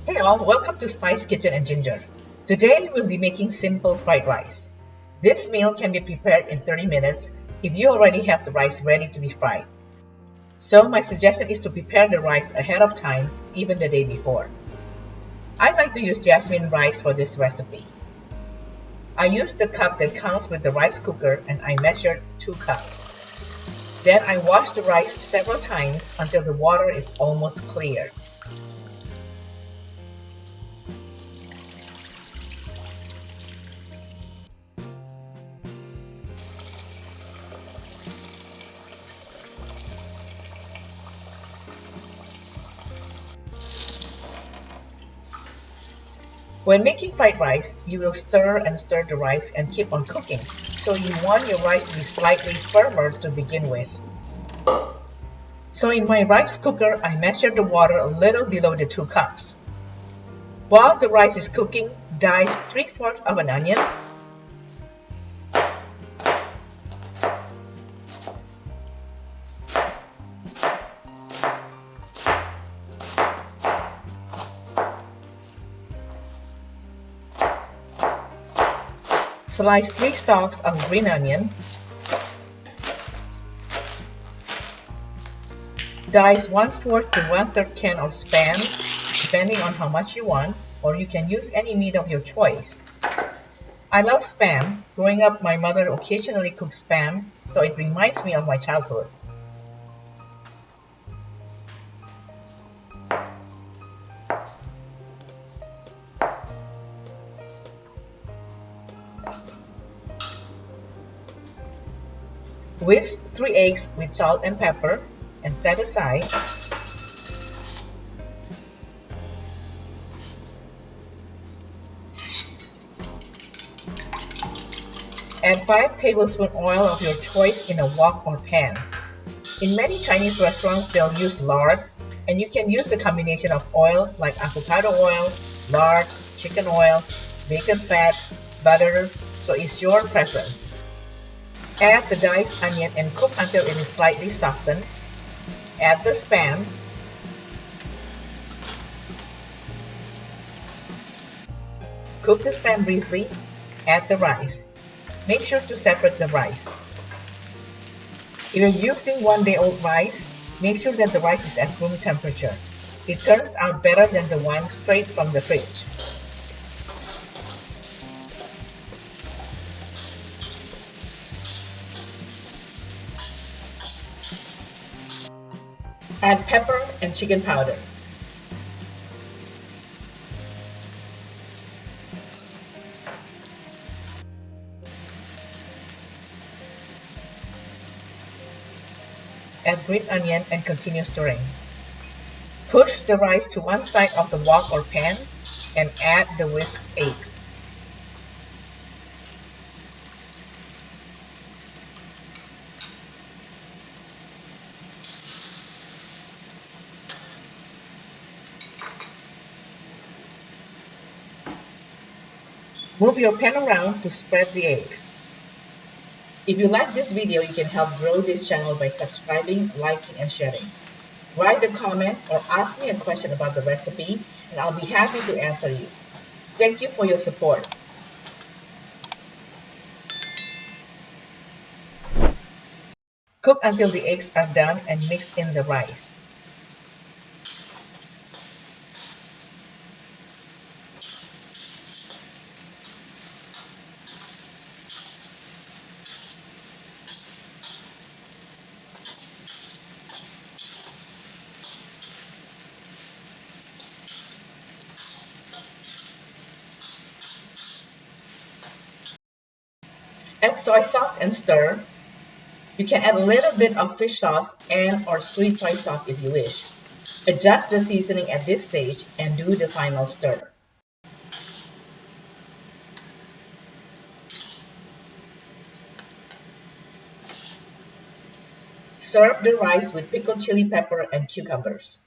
Hey all, welcome to Spice Kitchen and Ginger. Today we'll be making simple fried rice. This meal can be prepared in 30 minutes if you already have the rice ready to be fried. So my suggestion is to prepare the rice ahead of time, even the day before. I like to use jasmine rice for this recipe. I used the cup that comes with the rice cooker and I measured 2 cups. Then I wash the rice several times until the water is almost clear. When making fried rice, you will stir and stir the rice and keep on cooking, so you want your rice to be slightly firmer to begin with. So in my rice cooker, I measured the water a little below the 2 cups. While the rice is cooking, dice 3/4 of an onion, slice 3 stalks of green onion, dice 1/4 to 1/3 can of Spam, depending on how much you want, or you can use any meat of your choice. I love Spam. Growing up, my mother occasionally cooked Spam, so it reminds me of my childhood. Whisk 3 eggs with salt and pepper and set aside. Add 5 tablespoons oil of your choice in a wok or pan. In many Chinese restaurants, they'll use lard, and you can use a combination of oil like avocado oil, lard, chicken oil, bacon fat, butter, so it's your preference. Add the diced onion and cook until it is slightly softened. Add the Spam. Cook the Spam briefly. Add the rice. Make sure to separate the rice. If you're using 1-day-old rice, make sure that the rice is at room temperature. It turns out better than the one straight from the fridge. Add pepper and chicken powder. Add green onion and continue stirring. Push the rice to one side of the wok or pan and add the whisked eggs. Move your pan around to spread the eggs. If you like this video, you can help grow this channel by subscribing, liking, and sharing. Write a comment or ask me a question about the recipe, and I'll be happy to answer you. Thank you for your support. Cook until the eggs are done and mix in the rice. Add soy sauce and stir. You can add a little bit of fish sauce and or sweet soy sauce if you wish. Adjust the seasoning at this stage and do the final stir. Serve the rice with pickled chili pepper and cucumbers.